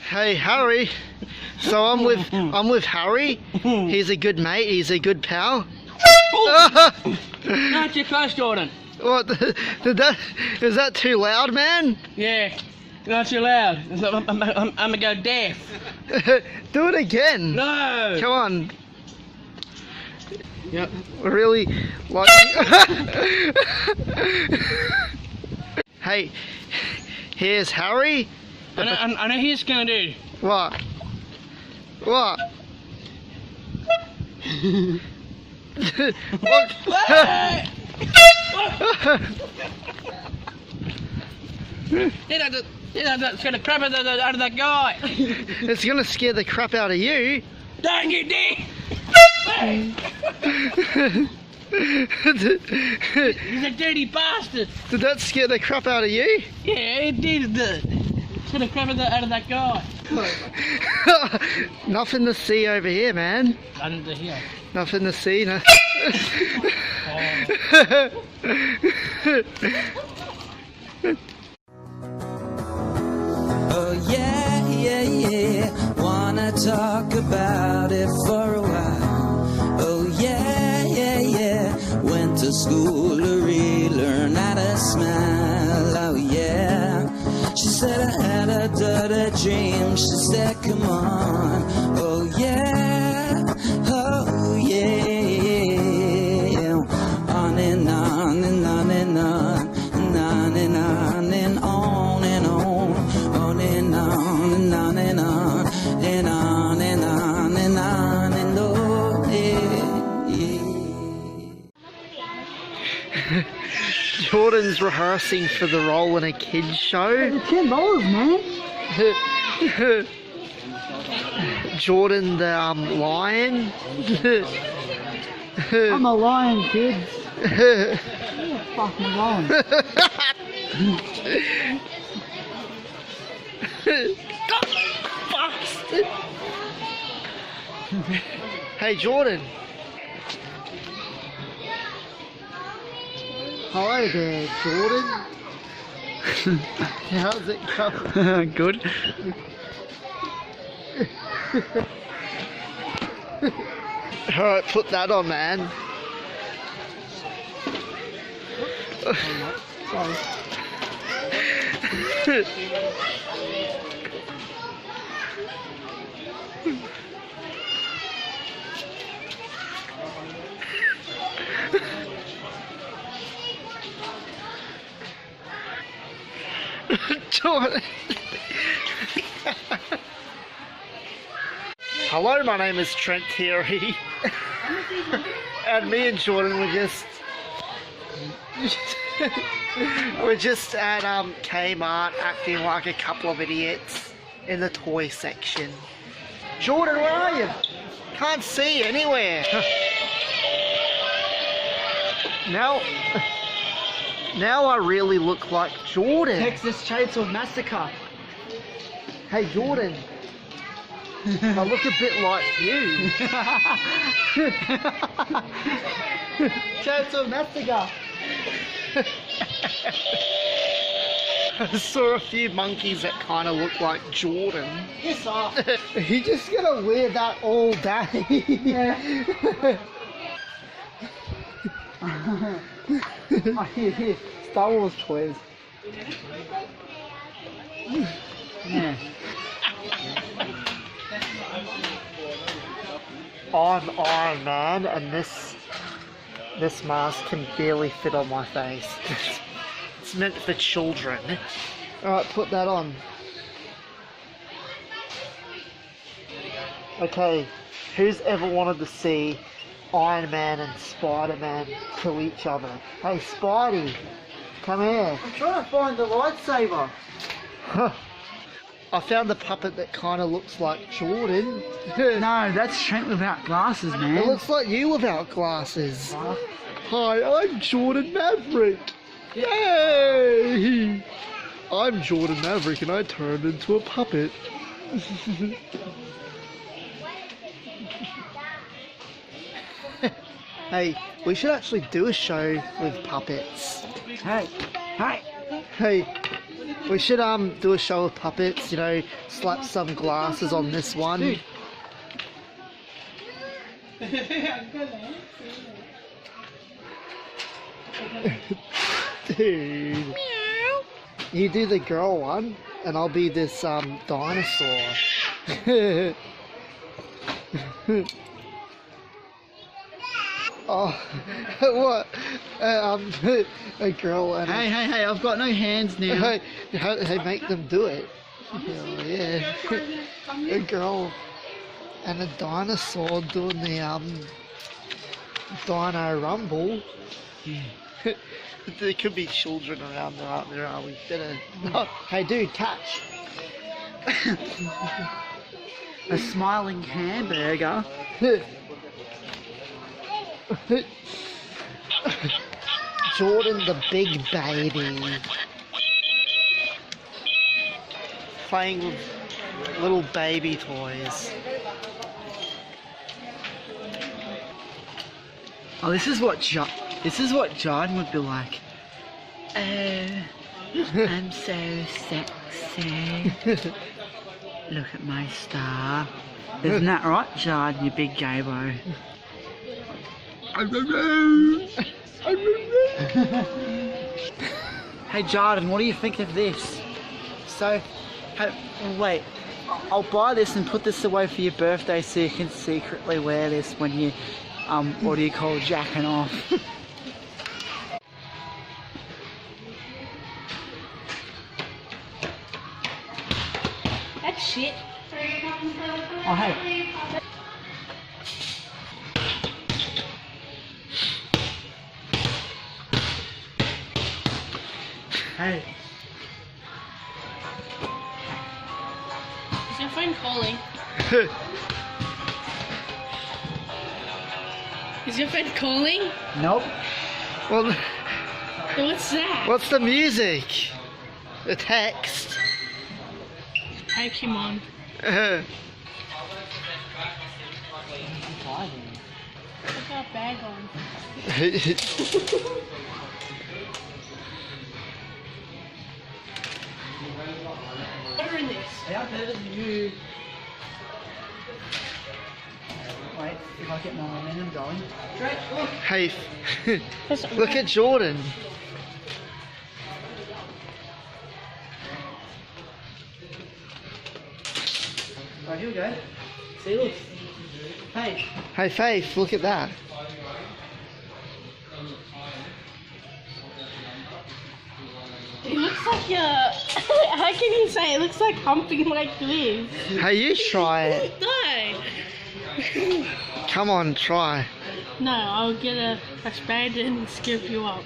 Hey Harry, so I'm with Harry. He's a good mate. He's a good pal. Not too close, Jordan. What? Is that too loud, man? Yeah, not too loud. I'm gonna go deaf. Do it again. No. Come on. Yep. Really like. Hey, here's Harry. I know he's gonna do. What? What? What? It's gonna crap out of that guy. It's gonna scare the crap out of you. Don't you dare! He's a dirty bastard. Did that scare the crap out of you? Yeah, it did. It's gonna crap out of that guy. Nothing to see over here, man. Nothing to hear. Nothing to see. No. Oh yeah, yeah, yeah. Wanna talk about it for a while. Oh yeah, yeah, yeah. Went to school to relearn how to smile. Oh yeah. She said I had a dirty dream. She said, come on. Oh yeah, oh yeah. On and on and on and on and on and on and on and on. On and on and on and on and on and on and on and on. Yeah. Jordan's rehearsing for the role in a kids show. The $10, man. Jordan the lion. I'm a lion, kids. You're fucking lion. Hey Jordan. Hello there, Jordan. How's it going? Good. Alright, put that on, man. Sorry. Jordan. Hello, my name is Trent Theory. And me and Jordan were just at Kmart acting like a couple of idiots in the toy section. Jordan, where are you? Can't see you anywhere. Now I really look like Jordan. Texas Chainsaw Massacre. Hey Jordan, I look a bit like you. Chainsaw Massacre. I saw a few monkeys that kind of look like Jordan. Yes, off. You're just gonna wear that all day. Yeah. Oh, here. Star Wars toys. Yeah. I'm Iron Man, and this mask can barely fit on my face. It's meant for children. Alright, put that on. Okay, who's ever wanted to see Iron Man and Spider-Man kill each other? Hey Spidey, come here. I'm trying to find the lightsaber. I found the puppet that kind of looks like Jordan. No, that's Trent without glasses, man. It looks like you without glasses. Hi, I'm Jordan Maverick. Yay! I'm Jordan Maverick and I turned into a puppet. Hey, we should actually do a show with puppets. Hey. Hey, We should do a show of puppets, you know, slap some glasses on this one. Dude. Dude. You do the girl one, and I'll be this dinosaur. Oh, what? A girl and Hey, I've got no hands now. Hey, make them do it. Oh, yeah. A girl and a dinosaur doing the Dino Rumble. There could be children around there, aren't there? Are we better? Oh, hey, dude, catch. A smiling hamburger. Jordan the big baby. Playing with little baby toys. Oh, this is what Jordan would be like. I'm so sexy. Look at my star. Isn't that right, Jordan, you big gay-bo? Hey Jordan, what do you think of this? So, hey, wait, I'll buy this and put this away for your birthday so you can secretly wear this when you, what do you call, jacking off. That's shit. Oh, hey. Hey. Is your phone calling? Is your phone calling? Nope. Well, What's that? what's the music? The text. Pokemon. Put our bag on. Order this. Yeah, better than you. Wait, if I get my momentum going. Trent, look. Hey, look at Jordan. Right, here we go. See, look. Hey. Hey, Faith, look at that. It looks like how can you say it looks like humping like this? Hey, you try it. No. Come on, try. No, I'll get a spade and scoop you up.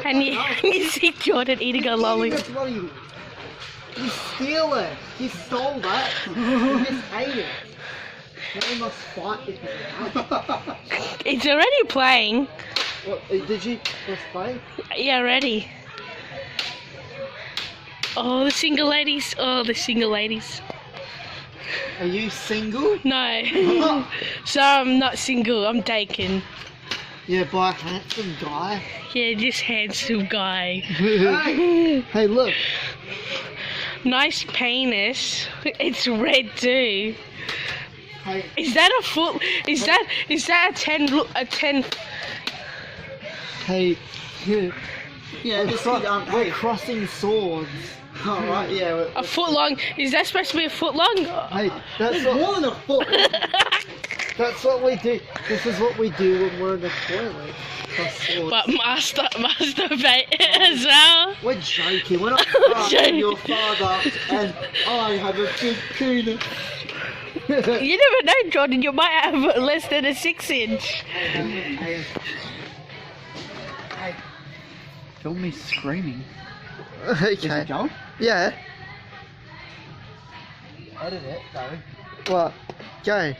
And you see Jordan eating a lolly. You steal it. You stole that. You just ate it. Now you must fight with me. It's already playing. What, did you just play? Yeah, ready. Oh, the single ladies. Oh, the single ladies. Are you single? No. So I'm not single. I'm taken. Yeah, by a handsome guy. Yeah, just handsome guy. Hey, look. Nice penis. It's red too. Hey, Is that a foot? Is that a 10? A 10? hey. Yeah, this kid, We're crossing swords. Oh, right, yeah. A foot long? Is that supposed to be a foot long? Hey, that's what, More than a foot. that's what we do. This is what we do when we're in the toilet. Cross swords. But masturbate as well. We're joking. We're not. Joking. Your father and I have a big penis. You never know, Jordan. You might have less than a 6-inch. Hey. Film me screaming. Okay. Is it going? Yeah. Edit it, though. What? Go.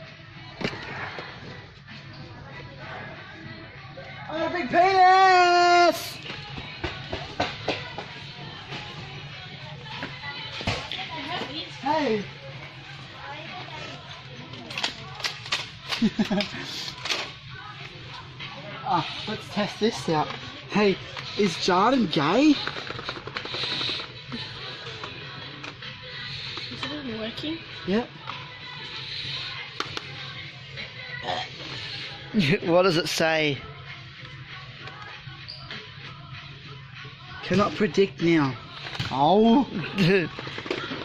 I got a big penis! It Hey. Let's test this out. Hey, is Jordan gay? Is it working? Yep. What does it say? Cannot predict now. Oh.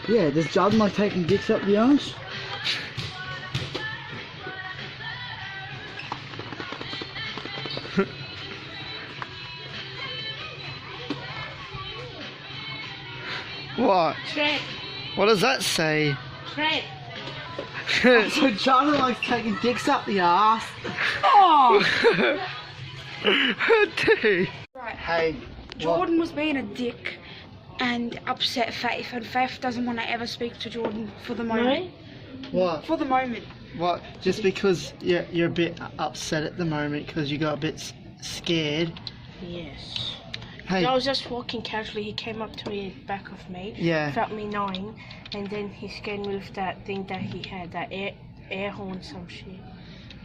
Yeah, does Jordan like taking dicks up the arse? What? Trent. What does that say? Trent. So Jordan likes taking dicks up the arse. Oh! Dude. Hey, Jordan was being a dick and upset Faith, and Faith doesn't want to ever speak to Jordan for the moment. What? For the moment. What? Just because you're a bit upset at the moment because you got a bit scared. Yes. Hey. I was just walking casually. He came up to me, back of me. Yeah. Felt me knowing, and then he scared me with that thing that he had, that air horn, some shit.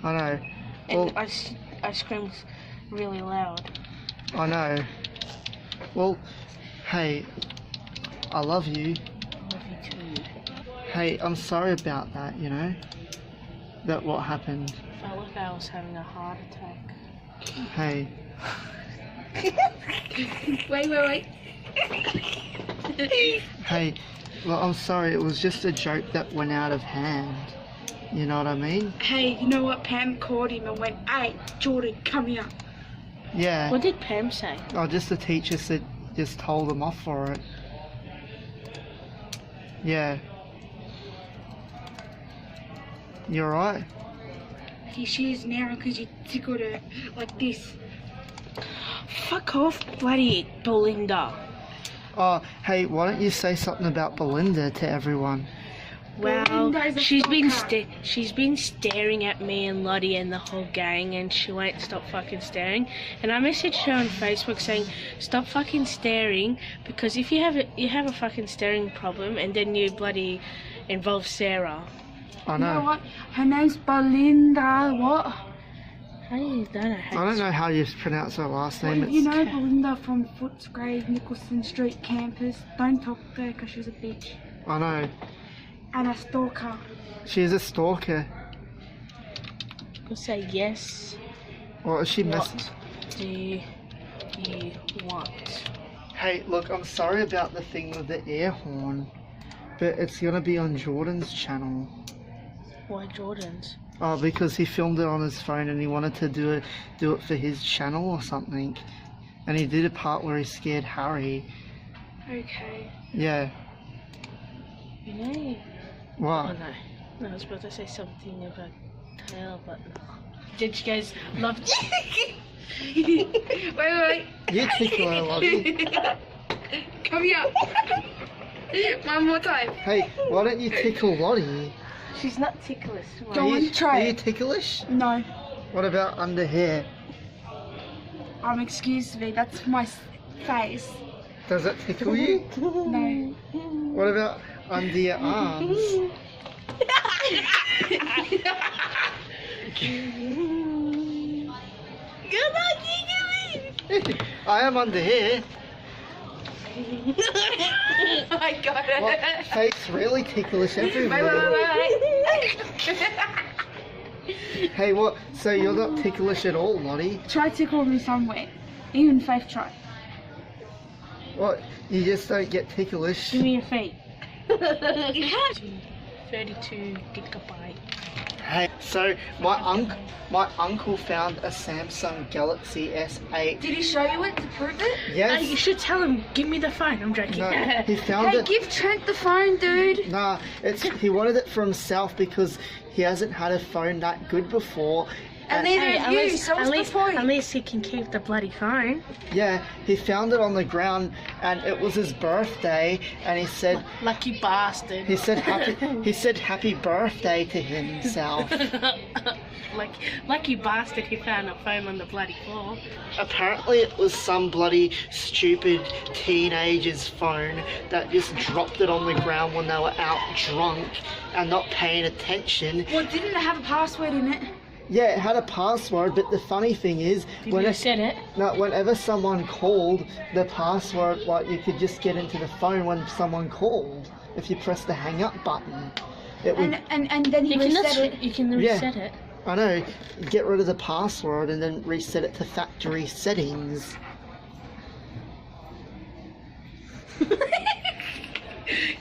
I know. And Well, I screamed really loud. I know. Well, hey, I love you. Love you too. Hey, I'm sorry about that, you know? That what happened. Felt like I was having a heart attack. Hey, Wait. hey, well, I'm sorry, it was just a joke that went out of hand. You know what I mean? Hey, you know what? Pam called him and went, "Hey, Jordan, come here." Yeah. What did Pam say? Oh, just the teacher said, just told them off for it. Yeah. You alright? She is now because you tickled her like this. Fuck off, bloody Belinda. Oh, hey, why don't you say something about Belinda to everyone? Well, Belinda's a she's been fucker. staring at me and Lottie and the whole gang, and she won't stop fucking staring. And I messaged her on Facebook saying, "Stop fucking staring, because if you have a fucking staring problem, and then you bloody involve Sarah." I You know know. what? Her name's Belinda. What? How do you don't know how I don't know how you pronounce her last name. You know Belinda from Footscray, Nicholson Street campus. Don't talk to her because she's a bitch. I know. And a stalker. She's a stalker. Go say yes. Or is she mess? What do you want? Hey, look, I'm sorry about the thing with the air horn, but it's gonna be on Jordan's channel. Why Jordan's? Oh, because he filmed it on his phone and he wanted to do it for his channel or something, and he did a part where he scared Harry. Okay. Yeah. You know. Oh What? no, I was about to say something about tail, but no. Did you guys love? Wait. You tickle her, Lottie. Come here. One more time. Hey, why don't you tickle Lottie? She's not ticklish. Go Are on, you, try are you it. ticklish? No. What about under here? Excuse me, that's my face. Does it tickle you? No. What about under your arms? I am under here. I got it. What? Face really ticklish everywhere. Wait. Hey, what? So you're not ticklish at all, Lottie? Try tickle me somewhere. Even Faith tried. What? You just don't get ticklish? Give me your feet. You can't. 32 gigabyte. Hey, so my uncle found a Samsung Galaxy S8. Did he show you it to prove it? Yes. You should tell him. Give me the phone. I'm joking. No, he found Hey, it. give Trent the phone, dude. Nah, he wanted it for himself because he hasn't had a phone that good before, And neither of you, so what's the point? At least he can keep the bloody phone. Yeah, he found it on the ground, and it was his birthday, and he said, Lucky bastard. he said happy birthday to himself. Lucky bastard, he found a phone on the bloody floor. Apparently it was some bloody stupid teenager's phone that just dropped it on the ground when they were out drunk and not paying attention. Well, didn't it have a password in it? Yeah, it had a password, but the funny thing is, Did you set it? no, whenever someone called, the password, like, you could just get into the phone when someone called. If you press the hang up button, it would. And then he reset it. You can reset it. I know. Get rid of the password and then reset it to factory settings.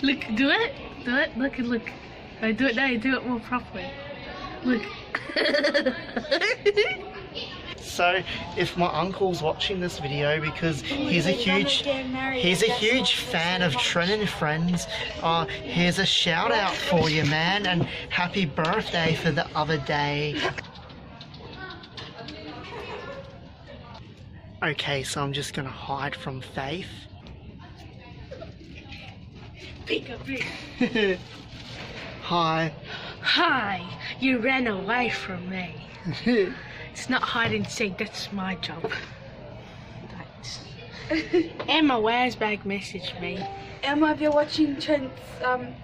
Look, do it. Look. I do it now. Do it more properly. Look. So, if my uncle's watching this video, because he's a huge fan of Trent&Friends, here's a shout out for you, man, and happy birthday for the other day. Okay, so I'm just gonna hide from Faith. Hi. Hi, you ran away from me. It's not hide and seek, that's my job. Thanks. Emma Wearsbag messaged me. Emma, if you're watching Trent's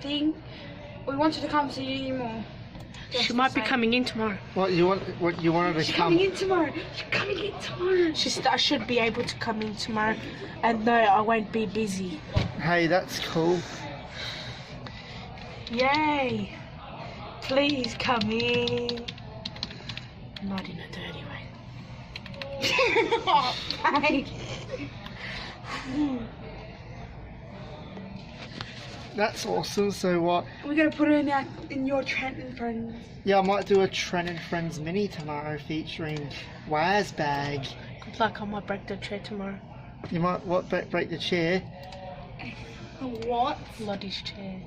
thing, we want you to come see you more. She might be coming in tomorrow. What you wanted to She's come? coming in tomorrow. She's coming in tomorrow. She said I should be able to come in tomorrow, and no, I won't be busy. Hey, that's cool. Yay! Please come in. Not in a dirty way. That's awesome. So what? We're gonna put her in your Trent&Friends. Yeah, I might do a Trent&Friends mini tomorrow featuring Wearsbag. Good luck, I might break the chair tomorrow. You might break the chair? What? Lottie's chair.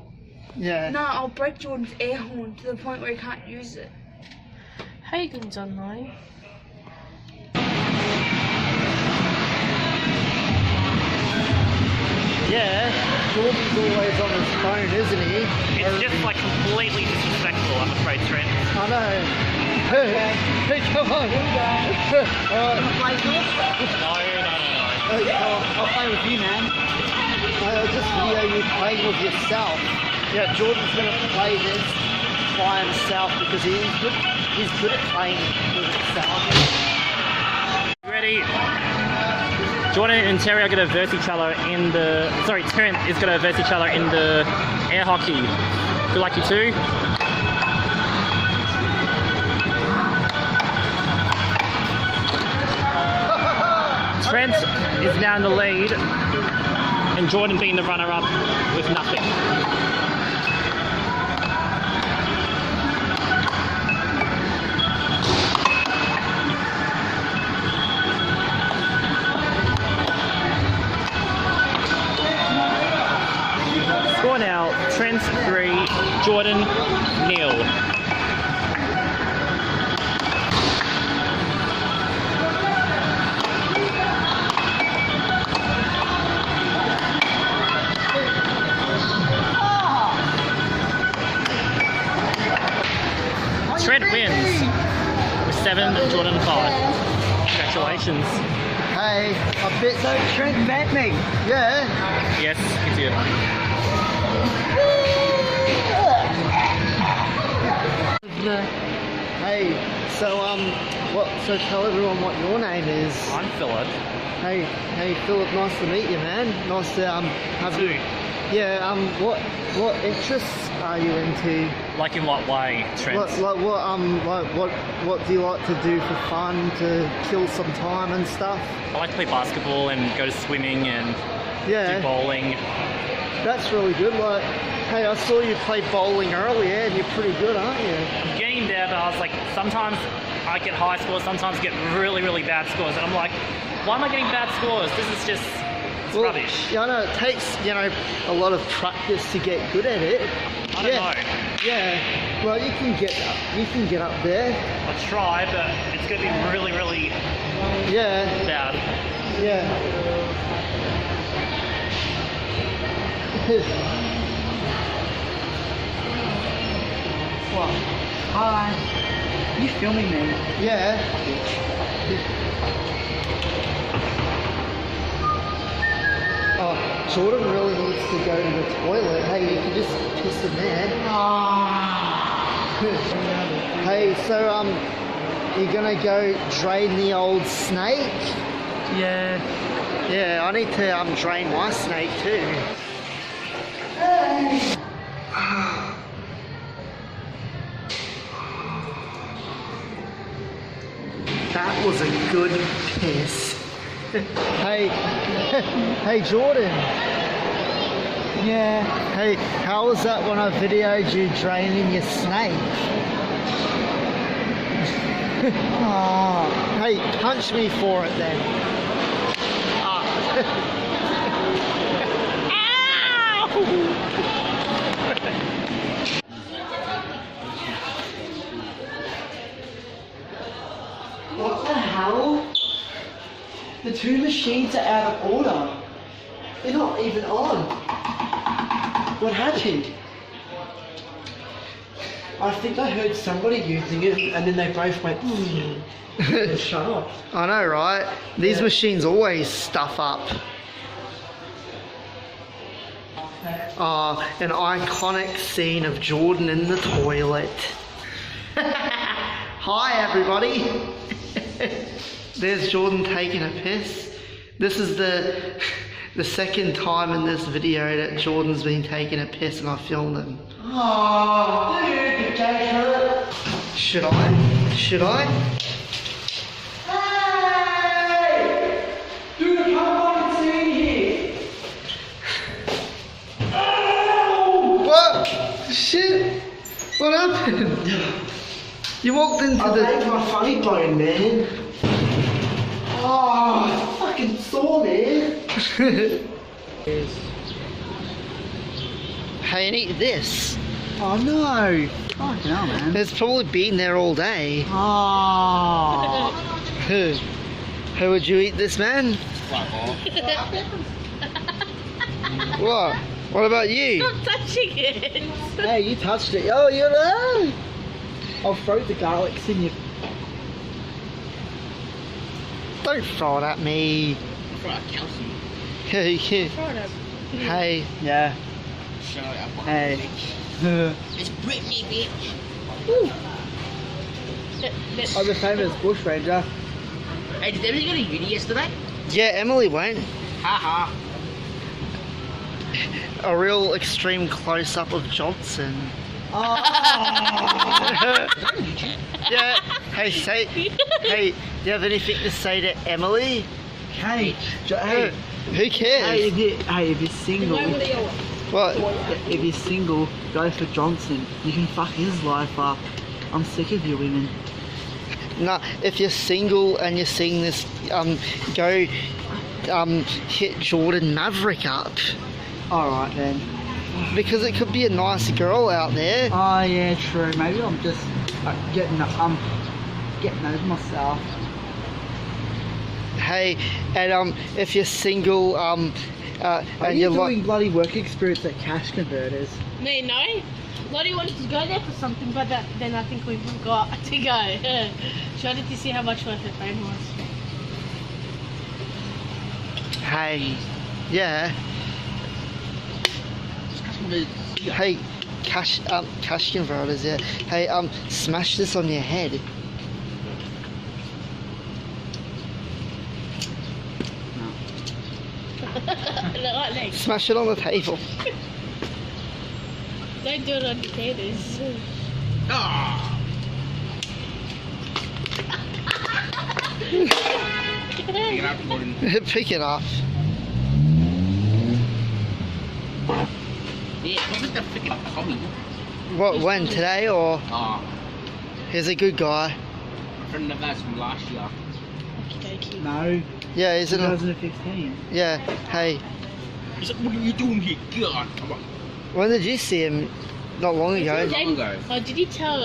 Yeah. No, I'll break Jordan's air horn to the point where he can't use it. Hagen's online. Yeah, Jordan's always on his phone, isn't he? It's just like completely disrespectful, I'm afraid, Trent. I know. Hey, come on. Alright. No. I'll play with you, man. I'll just video you playing with yourself. Yeah, Jordan's gonna play this by himself because he's good at playing with himself. Ready? Jordan and Terry are going to verse each other in the... Sorry, Trent is going to verse each other in the air hockey. Good luck, you two. Trent is now in the lead, and Jordan being the runner-up with nothing. Score now, Trent 3, Jordan 0. Trent wins with 7, Jordan 5. Congratulations. Hey, I bet So Trent bet me. yeah. Yes, you did. Hey, so so tell everyone what your name is. I'm Philip. Hey Philip, nice to meet you, man. Nice to have you. Yeah, what interests are you into? Like in what way, Trent? What do you like to do for fun, to kill some time and stuff? I like to play basketball and go to swimming and Yeah. do bowling. That's really good. Like, hey, I saw you play bowling earlier, and you're pretty good, aren't you? Getting there, but I was like, sometimes I get high scores, sometimes I get really, really bad scores, and I'm like, why am I getting bad scores? This is just it's rubbish. Yeah, I know it takes a lot of practice to get good at it. I don't know. Yeah. Well, you can get up there. I'll try, but it's going to be really, really Yeah. bad. Yeah. What? Hi. You filming me? Yeah. Oh, Jordan really needs to go to the toilet. Hey, you can just piss in there. Hey, so you're gonna go drain the old snake? Yeah. Yeah, I need to drain my snake too. That was a good piss. Hey Jordan. Yeah. Hey, how was that when I videoed you draining your snake? Oh. Hey, punch me for it then. What the hell? The two machines are out of order. They're not even on. What happened? I think I heard somebody using it and then they both went, and shut off. I know, right? These machines always stuff up. An iconic scene of Jordan in the toilet. Hi everybody. There's Jordan taking a piss. This is the second time in this video that Jordan's been taking a piss and I filmed him. Oh, dude, the cake hurt. Should I? Should I? Hey! Dude, I can't fucking see in here. Oh! What? Shit! What happened? You walked into the... I broke my funny bone, man. Oh, it's fucking sore, man. Hey, and eat this. Oh no. Fucking hell, man. It's probably been there all day. Oh. How would you eat this, man? What? What about you? Stop touching it. Hey, you touched it. Oh, you're there. I'll throw the garlics in you. Don't throw it at me. Throw it at Kelsey. Hey. Throw it at Hey. Yeah. Shut up. Hey. It's Britney, bitch. I'm the famous bushranger. Hey, did Emily go to uni yesterday? Yeah, Emily went. Haha. A real extreme close-up of Johnson. Oh. Yeah. Hey, say. Hey, do you have anything to say to Emily? Hey. Hey. Who cares? Hey, if you're single. What? If you're single, go for Johnson. You can fuck his life up. I'm sick of you women. No, if you're single and you're seeing this, go hit Jordan Maverick up. Alright then. Because it could be a nice girl out there. Oh yeah, true. Maybe I'm just getting over myself. Hey, and if you're single, are and you doing bloody work experience at Cash Converters? Me, no. Lottie wanted to go there for something, but then I think we forgot to go. She wanted to see how much worth her phone was. Hey, yeah. Hey, cash converters, yeah. Hey, smash this on your head. Like, Smash it on the table. don't do it on potatoes. Pick it up, Gordon. Pick it up. Yeah, look at the freaking Tommy. What, when? Today or? Oh, He's a good guy. my friend of ours from last year. Okey-dokey. No. Yeah, he's in 2015. Yeah, hey. He's like, what are you doing here? God, come on. When did you see him? Not long ago. Oh, did you tell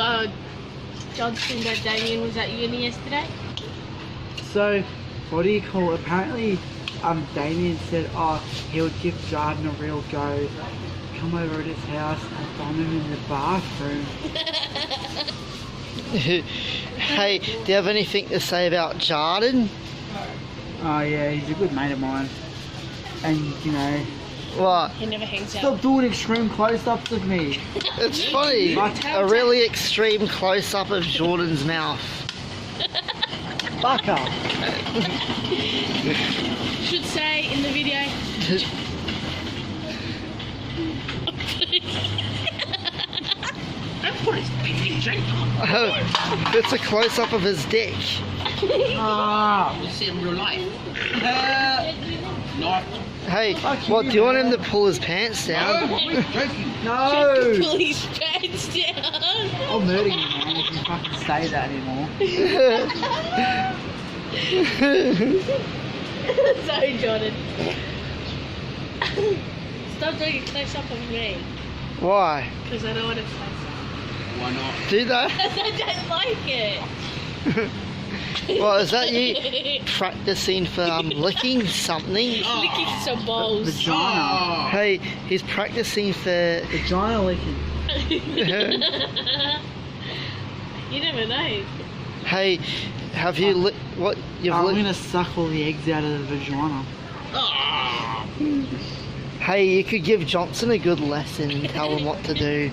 Johnson that Damien was at uni yesterday? So, what do you call? Apparently, Damien said, oh, he would give Jordan a real go. Come over at his house and bomb him in the bathroom. Hey, do you have anything to say about Jordan? Oh yeah, he's a good mate of mine. And you know, What? He never hangs out. stop doing extreme close-ups of me. It's funny. A really extreme close-up of Jordan's mouth. Fuck up. Should say in the video. It's a close-up of his dick. Ah. You see in real life. Not. Hey, what, do you want him to pull his pants down? No. Pull his pants down. I'll murder you, man, if you fucking say that anymore. Sorry, Jordan. Stop doing a close up of me. Why? Because I don't want to close Why not? Do that? up. I don't like it. Well, is that you practicing for licking something? Licking some balls. Vagina. Hey, he's practicing for... Vagina licking. You never know. Hey, have you licked... What? You've I'm licked... gonna suck all the eggs out of the vagina. Hey, you could give Johnson a good lesson and tell him what to do.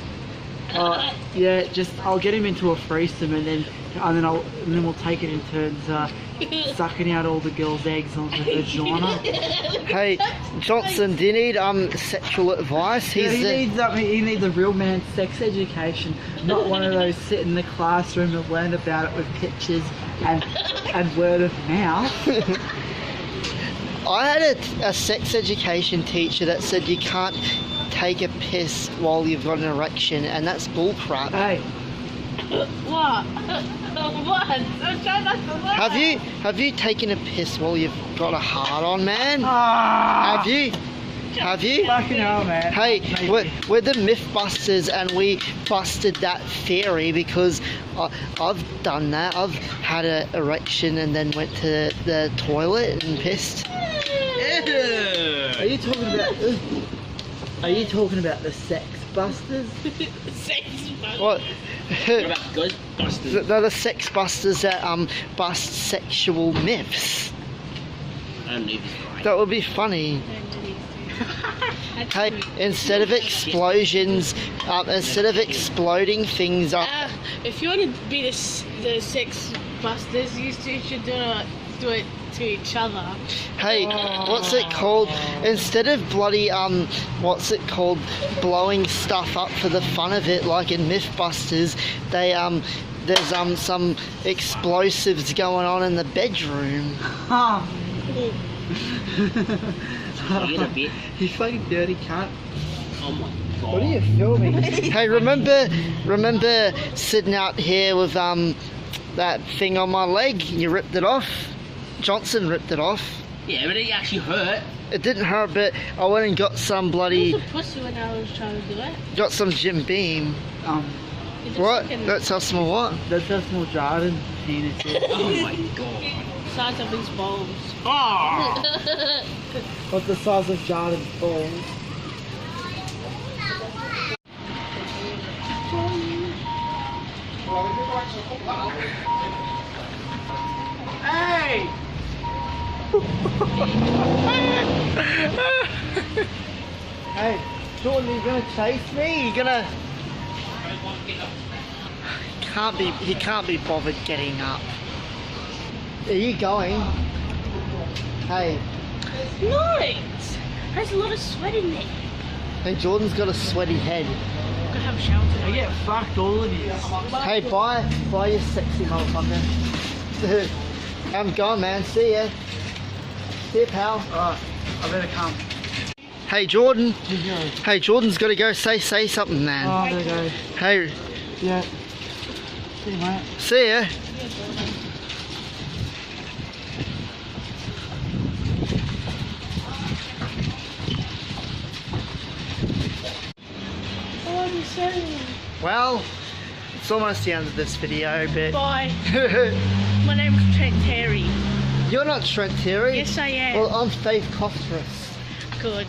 Yeah, I'll get him into a threesome and then we'll take it in turns sucking out all the girls' eggs on the vagina. Hey, Johnson, do you need sexual advice? Yeah, he needs a real man's sex education, not one of those sit in the classroom and learn about it with pictures and word of mouth. I had a sex education teacher that said you can't take a piss while you've got an erection, and that's bullcrap. Hey, What? What? I'm trying not to laugh. Have you taken a piss while you've got a hard on, man? ah, Have you? fucking hell, man. Hey, we're the Mythbusters, and we busted that theory because I've done that. I've had an erection and then went to the toilet and pissed. Are you talking about? Are you talking about the sex busters? Sex bug. What? What about Ghostbusters? They're the sex busters that bust sexual myths. I don't need this right. That would be funny. Hey, instead of explosions, instead of exploding things up. If you want to be the sex busters, you should do it to each other. Hey, what's it called? Instead of bloody what's it called? Blowing stuff up for the fun of it, like in Mythbusters, they there's some explosives going on in the bedroom. Bit. You fucking dirty cunt. Oh my god. What are you filming? Hey, remember sitting out here with that thing on my leg? You ripped it off. Johnson ripped it off. Yeah, but it actually hurt. It didn't hurt, but I went and got some I bloody, was a pussy when I was trying to do it. got some Jim Beam. It's What? the That's how small what? That's how small Jordan penis is. Oh my god. size of his balls. Oh! What's the size of Jordan's balls? Hey! Hey, Jordan, you gonna chase me? You gonna... He can't be bothered getting up. Are you going? Hey. Nice! There's a lot of sweat in there. Hey, Jordan's got a sweaty head. I'm gonna have a shower I today. get fucked all of you. Hey, bye you sexy motherfucker. I'm gone, man. See ya. See ya, pal. Alright, I better come. Hey, Jordan. You go. Hey, Jordan's got to go. Say something, man. Oh, I gotta go. Hey, Yeah. See you, mate. see ya. soon. Well, it's almost the end of this video, but Bye. My name's Trent Terry. you're not Trent Terry. Yes, I am. Well, I'm Faith Cothras. Good.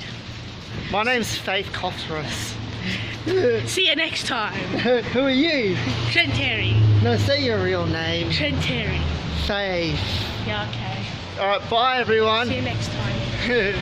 My name's Faith Cothras. See you next time. Who are you? Trent Terry. No, say your real name. Trent Terry. Faith. Yeah, okay. Alright, bye everyone. See you next time.